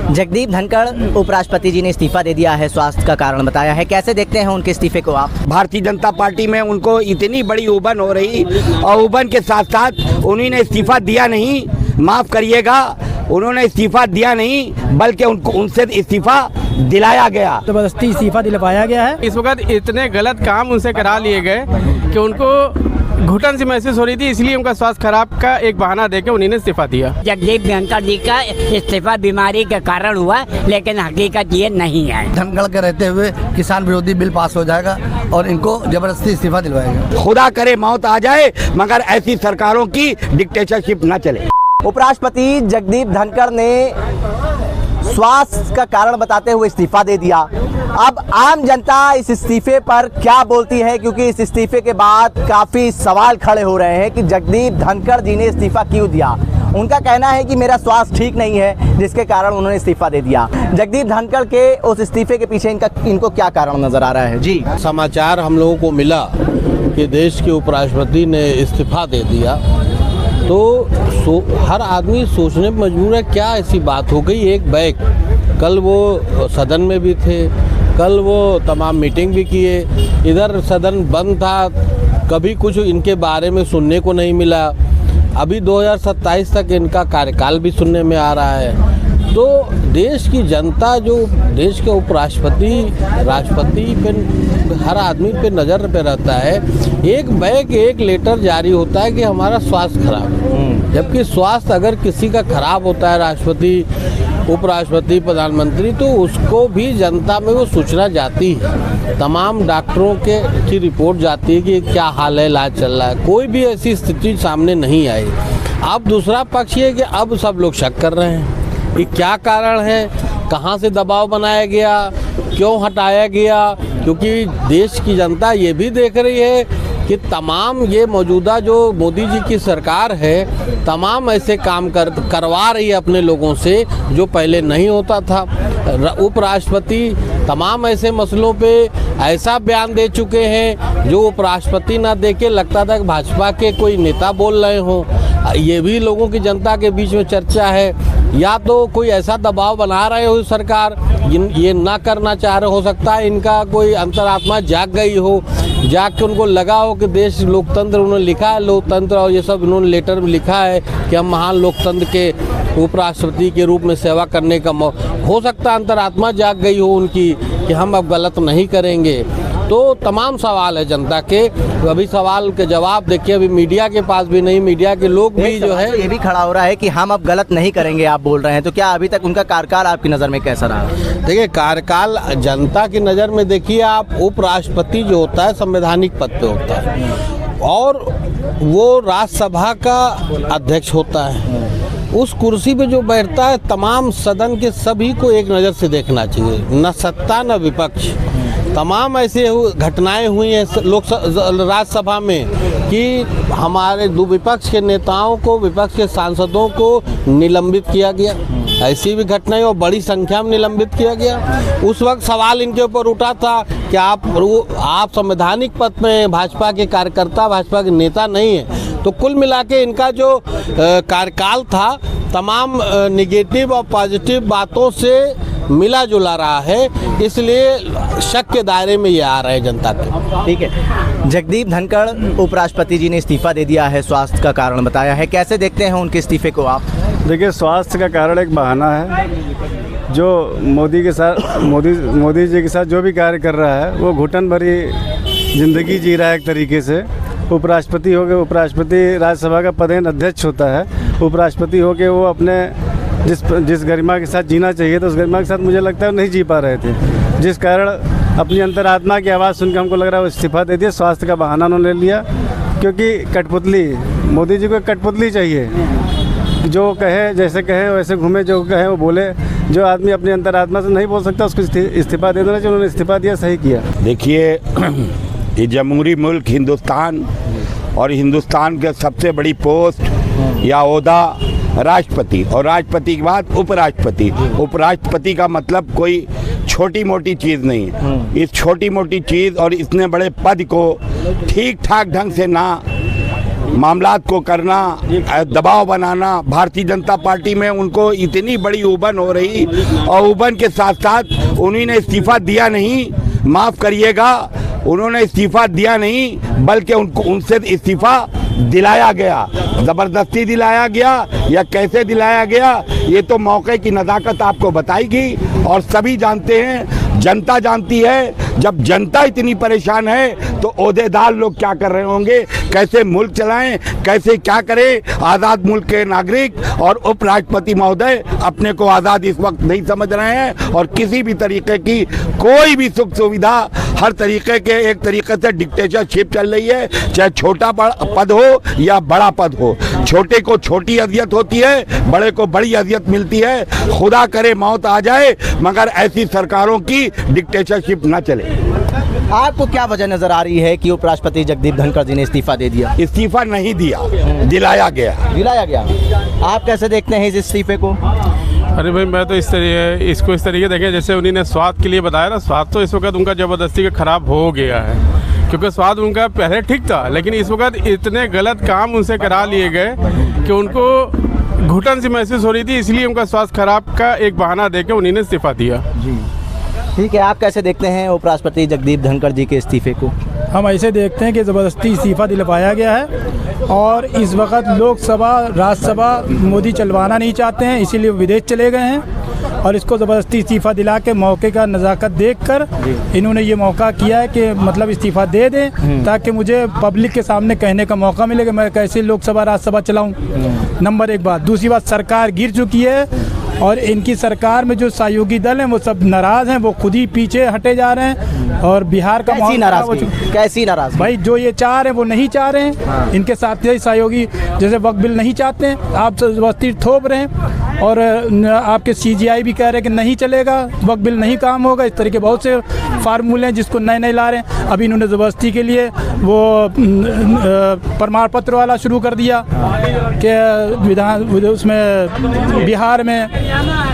जगदीप धनखड़ उपराष्ट्रपति जी ने इस्तीफा दे दिया है, स्वास्थ्य का कारण बताया है, कैसे देखते हैं उनके इस्तीफे को आप? भारतीय जनता पार्टी में उनको इतनी बड़ी उबन हो रही और उबन के साथ साथ उन्होंने इस्तीफा दिया नहीं, माफ़ करिएगा, उन्होंने इस्तीफा दिया नहीं बल्कि उनसे इस्तीफा दिलाया गया, जबरदस्ती इस्तीफा दिलवाया गया है। इस वक्त इतने गलत काम उनसे करा लिए गए कि उनको घुटन सी महसूस हो रही थी, इसलिए उनका स्वास्थ्य खराब का एक बहाना देके उन्होंने इस्तीफा दिया। जगदीप धनखड़ जी का इस्तीफा बीमारी के कारण हुआ, लेकिन हकीकत ये नहीं है। धनखड़ के रहते हुए किसान विरोधी बिल पास हो जाएगा और इनको जबरदस्ती इस्तीफा दिलवाएगा। खुदा करे मौत आ जाए मगर ऐसी सरकारों की डिक्टेटरशिप न चले। उपराष्ट्रपति जगदीप धनखड़ ने स्वास्थ्य का कारण बताते हुए इस्तीफा दे दिया। अब आम जनता इस इस्तीफे पर क्या बोलती है, क्योंकि इस इस्तीफे के बाद काफी सवाल खड़े हो रहे हैं कि जगदीप धनखड़ जी ने इस्तीफा क्यों दिया। उनका कहना है कि मेरा स्वास्थ्य ठीक नहीं है, जिसके कारण उन्होंने इस्तीफा दे दिया। जगदीप धनखड़ के उस इस्तीफे के पीछे इनको क्या कारण नजर आ रहा है? जी, समाचार हम लोगों को मिला कि देश के उपराष्ट्रपति ने इस्तीफा दे दिया, तो हर आदमी सोचने पर मजबूर है क्या ऐसी बात हो गई। एक बैग कल वो सदन में भी थे, कल वो तमाम मीटिंग भी किए, इधर सदन बंद था, कभी कुछ इनके बारे में सुनने को नहीं मिला। अभी 2027 तक इनका कार्यकाल भी सुनने में आ रहा है। तो देश की जनता जो देश के उपराष्ट्रपति राष्ट्रपति पे हर आदमी पे नज़र पे रहता है, एक बैग एक लेटर जारी होता है कि हमारा स्वास्थ्य खराब है, जबकि स्वास्थ्य अगर किसी का खराब होता है, राष्ट्रपति उपराष्ट्रपति प्रधानमंत्री, तो उसको भी जनता में वो सूचना जाती है, तमाम डॉक्टरों की रिपोर्ट जाती है कि क्या हाल है, इलाज चल रहा है। कोई भी ऐसी स्थिति सामने नहीं आई। अब दूसरा पक्ष ये कि अब सब लोग शक कर रहे हैं कि क्या कारण है, कहाँ से दबाव बनाया गया, क्यों हटाया गया, क्योंकि देश की जनता ये भी देख रही है कि तमाम ये मौजूदा जो मोदी जी की सरकार है, तमाम ऐसे काम करवा रही है अपने लोगों से जो पहले नहीं होता था। उपराष्ट्रपति तमाम ऐसे मसलों पे ऐसा बयान दे चुके हैं जो उपराष्ट्रपति ना दे के लगता था कि भाजपा के कोई नेता बोल रहे हों। ये भी लोगों की जनता के बीच में चर्चा है, या तो कोई ऐसा दबाव बना रहे हो सरकार, ये ना करना चाह रहे, हो सकता है इनका कोई अंतरात्मा जाग गई हो, जाग के उनको लगा हो कि देश लोकतंत्र, उन्होंने लिखा है लोकतंत्र और ये सब इन्होंने लेटर में लिखा है कि हम महान लोकतंत्र के उपराष्ट्रपति के रूप में सेवा करने का हो सकता है अंतरात्मा जाग गई हो उनकी कि हम अब गलत नहीं करेंगे। तो तमाम सवाल है जनता के, अभी सवाल के जवाब देखिए अभी मीडिया के पास भी नहीं, मीडिया के लोग भी जो है ये भी खड़ा हो रहा है कि हम अब गलत नहीं करेंगे, आप बोल रहे हैं, तो क्या अभी तक उनका कार्यकाल आपकी नज़र में कैसा रहा? देखिए कार्यकाल जनता की नज़र में देखिए आप, उपराष्ट्रपति जो होता है संवैधानिक पद पे होता है और वो राज्यसभा का अध्यक्ष होता है। उस कुर्सी पे जो बैठता है तमाम सदन के सभी को एक नज़र से देखना चाहिए, न सत्ता न विपक्ष। तमाम ऐसे घटनाएं हुई हैं राज्यसभा में कि हमारे दो विपक्ष के नेताओं को, विपक्ष के सांसदों को निलंबित किया गया, ऐसी भी घटनाएं और बड़ी संख्या में निलंबित किया गया। उस वक्त सवाल इनके ऊपर उठा था कि आप संवैधानिक पद में भाजपा के कार्यकर्ता, भाजपा के नेता नहीं है। तो कुल मिला के इनका जो कार्यकाल था तमाम निगेटिव और पॉजिटिव बातों से मिला जुला रहा है, इसलिए शक के दायरे में ये आ रहे हैं जनता के। ठीक है, जगदीप धनखड़ उपराष्ट्रपति जी ने इस्तीफा दे दिया है, स्वास्थ्य का कारण बताया है, कैसे देखते हैं उनके इस्तीफे को आप? देखिए, स्वास्थ्य का कारण एक बहाना है। जो मोदी जी के साथ जो भी कार्य कर रहा है वो घुटन भरी जिंदगी जी रहा है एक तरीके से। उपराष्ट्रपति हो गए, उपराष्ट्रपति राज्यसभा का पदेन अध्यक्ष होता है। उपराष्ट्रपति हो के वो अपने जिस गरिमा के साथ जीना चाहिए तो उस गरिमा के साथ मुझे लगता है नहीं जी पा रहे थे, जिस कारण अपनी अंतरात्मा की आवाज़ सुनकर हमको लग रहा है वो इस्तीफा दे दिया। स्वास्थ्य का बहाना उन्होंने ले लिया, क्योंकि कठपुतली, मोदी जी को कठपुतली चाहिए, जो कहे जैसे कहे वैसे घूमे, जो कहे वो बोले। जो आदमी अपनी अंतरात्मा से नहीं बोल सकता उसको इस्तीफा दे देना चाहिए। उन्होंने इस्तीफा दिया, सही किया। देखिए ये जमहूरी मुल्क हिंदुस्तान और हिंदुस्तान के सबसे बड़ी पोस्ट या ओहदा राष्ट्रपति, और राष्ट्रपति के बाद उपराष्ट्रपति। उपराष्ट्रपति का मतलब कोई छोटी मोटी चीज़ नहीं। इस छोटी मोटी चीज़ और इतने बड़े पद को ठीक ठाक ढंग से ना मामलात को करना, दबाव बनाना। भारतीय जनता पार्टी में उनको इतनी बड़ी उबन हो रही और उबन के साथ साथ उन्होंने इस्तीफा दिया नहीं, माफ़ करिएगा, उन्होंने इस्तीफा दिया नहीं बल्कि उनसे इस्तीफा दिलाया गया, ज़बरदस्ती दिलाया गया या कैसे दिलाया गया ये तो मौके की नज़ाकत आपको बताएगी। और सभी जानते हैं, जनता जानती है, जब जनता इतनी परेशान है तो ओहदेदार लोग क्या कर रहे होंगे, कैसे मुल्क चलाएं, कैसे क्या करें। आज़ाद मुल्क के नागरिक और उपराष्ट्रपति महोदय अपने को आज़ाद इस वक्त नहीं समझ रहे हैं और किसी भी तरीके की कोई भी सुख सुविधा, हर तरीके के एक तरीके से डिक्टेटरशिप चल रही है, चाहे छोटा पद हो या बड़ा पद हो। छोटे को छोटी अजियत होती है, बड़े को बड़ी अजियत मिलती है। खुदा करे मौत आ जाए मगर ऐसी सरकारों की डिक्टेटरशिप न चले। आपको क्या वजह नजर आ रही है कि उपराष्ट्रपति जगदीप धनखड़ जी ने इस्तीफा दे दिया? इस्तीफा नहीं दिया, दिलाया गया। आप कैसे देखते हैं इस इस्तीफे को? अरे भाई, मैं तो इसको इस तरीके देखें जैसे उन्होंने स्वास्थ्य के लिए बताया ना, स्वास्थ्य तो इस वक्त उनका ज़बरदस्ती का ख़राब हो गया है, क्योंकि स्वास्थ्य उनका पहले ठीक था, लेकिन इस वक्त इतने गलत काम उनसे करा लिए गए कि उनको घुटन सी महसूस हो रही थी, इसलिए उनका स्वास्थ्य खराब का एक बहाना देकर उन्होंने इस्तीफा दिया। जी ठीक है, आप कैसे देखते हैं उपराष्ट्रपति जगदीप धनखड़ जी के इस्तीफे को? हम ऐसे देखते हैं कि ज़बरदस्ती इस्तीफ़ा दिलवाया गया है और इस वक्त लोकसभा राज्यसभा मोदी चलवाना नहीं चाहते हैं, इसीलिए विदेश चले गए हैं और इसको ज़बरदस्ती इस्तीफ़ा दिला के मौके का नज़ाकत देखकर इन्होंने ये मौका किया है कि मतलब इस्तीफ़ा दे दें ताकि मुझे पब्लिक के सामने कहने का मौका मिले कि मैं कैसे लोकसभा राज्यसभा चलाऊँ। नंबर एक बात। दूसरी बात, सरकार गिर चुकी है और इनकी सरकार में जो सहयोगी दल हैं वो सब नाराज़ हैं, वो खुद ही पीछे हटे जा रहे हैं और बिहार का कैसी नाराज़ भाई, जो ये चाह रहे हैं वो नहीं चाह रहे हैं। इनके साथी सहयोगी जैसे वक्फ बिल नहीं चाहते हैं, आप ज़बरदस्ती थोप रहे हैं और आपके CGI भी कह रहे हैं कि नहीं चलेगा, वक्फ बिल नहीं काम होगा। इस तरह के बहुत से फार्मूले हैं जिसको नए ला रहे हैं। अभी इन्होंने ज़बरदस्ती के लिए वो प्रमाण पत्र वाला शुरू कर दिया कि उसमें बिहार में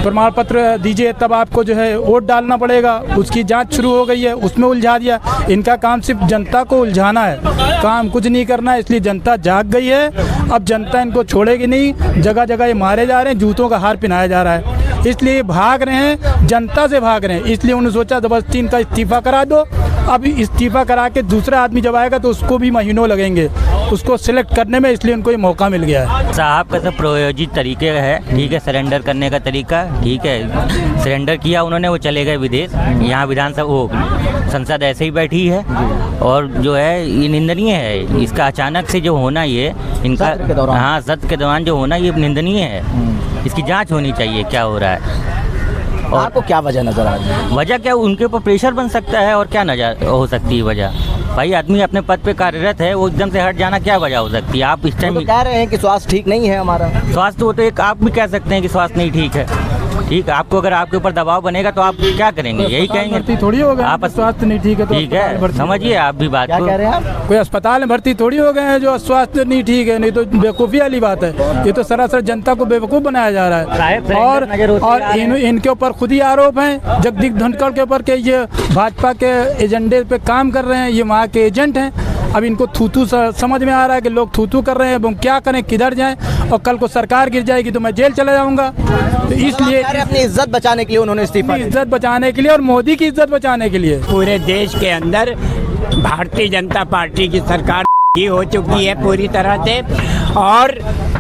प्रमाण पत्र दीजिए तब आपको जो है वोट डालना पड़ेगा, उसकी जांच शुरू हो गई है, उसमें उलझा दिया। इनका काम सिर्फ जनता को उलझाना है, काम कुछ नहीं करना है, इसलिए जनता जाग गई है। अब जनता इनको छोड़ेगी नहीं, जगह जगह ये मारे जा रहे हैं, जूतों का हार पहनाया जा रहा है, इसलिए भाग रहे हैं, जनता से भाग रहे हैं। इसलिए उन्होंने सोचा ज़बरदस्ती इनका इस्तीफ़ा करा दो। अब इस्तीफ़ा करा के दूसरा आदमी जब आएगा तो उसको भी महीनों लगेंगे उसको सिलेक्ट करने में, इसलिए उनको ये मौका मिल गया है। साहब का सब प्रायोजित तरीके है, ठीक है, सरेंडर करने का तरीका, ठीक है, सरेंडर किया उन्होंने, वो चले गए विदेश। यहाँ विधानसभा वो संसद ऐसे ही बैठी है और जो है ये निंदनीय है। इसका अचानक से जो होना ये इनका, हाँ, सत्र के दौरान जो होना ये निंदनीय है। इसकी जांच होनी चाहिए क्या हो रहा है। और आपको क्या वजह नज़र आ रही है? वजह क्या, उनके ऊपर प्रेशर बन सकता है और क्या नजर हो सकती है वजह। भाई आदमी अपने पद पे कार्यरत है, वो एकदम से हट जाना क्या वजह हो सकती है। आप इस टाइम तो कह रहे हैं कि स्वास्थ्य ठीक नहीं है हमारा। स्वास्थ्य वो तो एक आप भी कह सकते हैं कि स्वास्थ्य नहीं ठीक है, ठीक है। आपको अगर आपके ऊपर दबाव बनेगा तो आप क्या करेंगे, यही कहेंगे भर्ती थोड़ी हो गए, आप स्वास्थ्य नहीं ठीक है तो ठीक है, समझिए आप भी बात। क्या कह रहे हैं आप? कोई अस्पताल में भर्ती थोड़ी हो गए हैं जो स्वास्थ्य नहीं ठीक है, नहीं तो बेवकूफ़ी वाली बात है। ये तो सरासर जनता को बेवकूफ़ बनाया जा रहा है और इनके ऊपर खुद ही आरोप हैं जगदीप धनखड़ के ऊपर कि ये भाजपा के एजेंडे पे काम कर रहे हैं, ये वहाँ के एजेंट हैं। अब इनको थूथू समझ में आ रहा है कि लोग थूथू कर रहे हैं, अब हम क्या करें, किधर जाएं, और कल को सरकार गिर जाएगी तो मैं जेल चला जाऊंगा। तो इसलिए अपनी इज्जत बचाने के लिए उन्होंने इस्तीफा, इज्जत बचाने के लिए और मोदी की इज्जत बचाने के लिए। पूरे देश के अंदर भारतीय जनता पार्टी की सरकार हो चुकी है पूरी तरह से और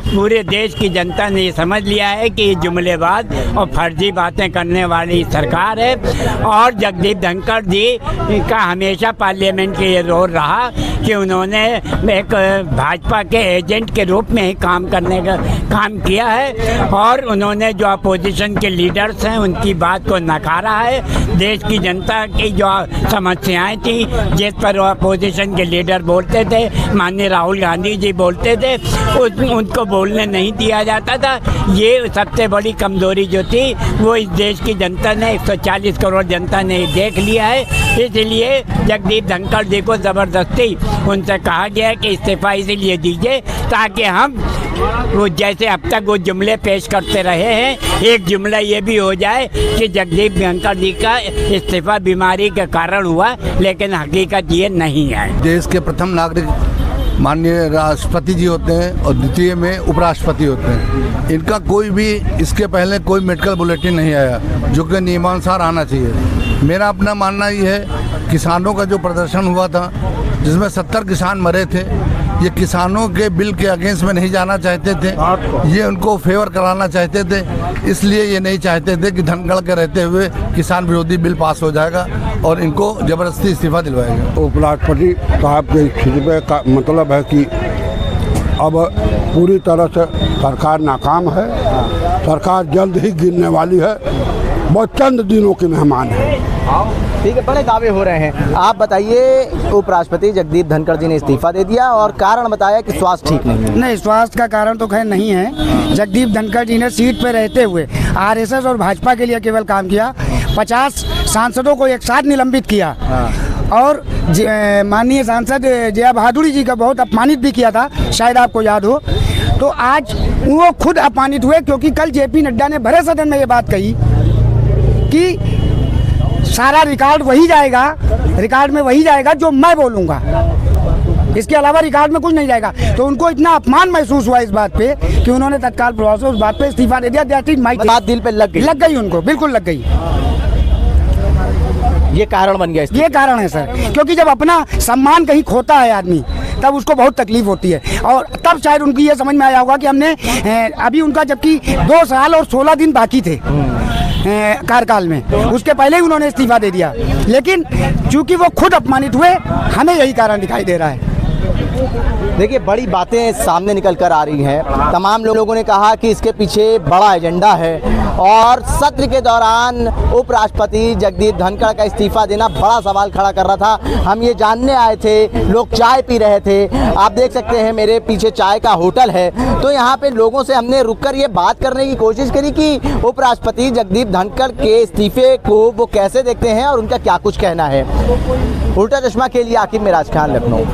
पूरे देश की जनता ने ये समझ लिया है कि ये जुमलेबाज और फर्जी बातें करने वाली सरकार है। और जगदीप धनखड़ जी का हमेशा पार्लियामेंट के ये रोल रहा कि उन्होंने एक भाजपा के एजेंट के रूप में ही काम करने का काम किया है और उन्होंने जो अपोजिशन के लीडर्स हैं उनकी बात को नकारा है। देश की जनता की जो समस्याएं थी जिस पर अपोजिशन के लीडर बोलते थे, माननीय राहुल गांधी जी बोलते थे, उनको बोलने नहीं दिया जाता था। ये सबसे बड़ी कमजोरी जो थी वो इस देश की जनता ने 140 करोड़ जनता ने देख लिया है। इसलिए जगदीप धनखड़ जी को ज़बरदस्ती उनसे कहा गया है कि इस्तीफा इसीलिए दीजिए ताकि हम वो जैसे अब तक वो जुमले पेश करते रहे हैं, एक जुमला ये भी हो जाए कि जगदीप धनखड़ जी का इस्तीफा बीमारी के कारण हुआ, लेकिन हकीकत ये नहीं है। देश के प्रथम नागरिक माननीय राष्ट्रपति जी होते हैं और द्वितीय में उपराष्ट्रपति होते हैं। इनका कोई भी इसके पहले कोई मेडिकल बुलेटिन नहीं आया, जो कि नियमानुसार आना चाहिए। मेरा अपना मानना ये है, किसानों का जो प्रदर्शन हुआ था जिसमें 70 किसान मरे थे, ये किसानों के बिल के अगेंस्ट में नहीं जाना चाहते थे, ये उनको फेवर कराना चाहते थे। इसलिए ये नहीं चाहते थे कि धनगढ़ के रहते हुए किसान विरोधी बिल पास हो जाएगा और इनको ज़बरदस्ती इस्तीफा दिलवाएगा। उपराष्ट्रपति साहब के इस्तीफे का मतलब है कि अब पूरी तरह से सरकार नाकाम है, सरकार जल्द ही गिरने वाली है, बहुत चंद दिनों के मेहमान है। ठीक है, बड़े दावे हो रहे हैं। आप बताइए, उपराष्ट्रपति जगदीप धनखड़ जी ने इस्तीफा दे दिया और कारण बताया कि स्वास्थ्य ठीक नहीं है। नहीं, स्वास्थ्य का कारण तो खैर नहीं है। जगदीप धनखड़ जी ने सीट पर रहते हुए आरएसएस और भाजपा के लिए केवल काम किया। 50 सांसदों को एक साथ निलंबित किया और माननीय सांसद जया बहादुरी जी का बहुत अपमानित भी किया था, शायद आपको याद हो। तो आज वो खुद अपमानित हुए, क्योंकि कल जेपी नड्डा ने भरे सदन में ये बात कही कि सारा रिकॉर्ड वही जाएगा, रिकॉर्ड में वही जाएगा जो मैं बोलूँगा, इसके अलावा रिकॉर्ड में कुछ नहीं जाएगा। तो उनको इतना अपमान महसूस हुआ इस बात पे कि उन्होंने तत्काल प्रभाव से उस बात पे इस्तीफा दे दिया। दैट इज माय बात दिल पे लग गई उनको, बिल्कुल लग गई। ये कारण बन गया, ये कारण है सर, क्योंकि जब अपना सम्मान कहीं खोता है आदमी तब उसको बहुत तकलीफ होती है। और तब शायद उनकी ये समझ में आया होगा कि हमने अभी उनका जबकि 2 साल और 16 दिन बाकी थे कार्यकाल में, उसके पहले ही उन्होंने इस्तीफा दे दिया। लेकिन चूंकि वो खुद अपमानित हुए, हमें यही कारण दिखाई दे रहा है। देखिए, बड़ी बातें सामने निकल कर आ रही हैं। तमाम लोगों ने कहा कि इसके पीछे बड़ा एजेंडा है और सत्र के दौरान उपराष्ट्रपति जगदीप धनखड़ का इस्तीफा देना बड़ा सवाल खड़ा कर रहा था। हम ये जानने आए थे, लोग चाय पी रहे थे, आप देख सकते हैं मेरे पीछे चाय का होटल है। तो यहाँ पे लोगों से हमने रुककर ये बात करने की कोशिश करी कि उपराष्ट्रपति जगदीप धनखड़ के इस्तीफे को वो कैसे देखते हैं और उनका क्या कुछ कहना है। उल्टा चश्मा के लिए आकिब मिराज खान, लखनऊ।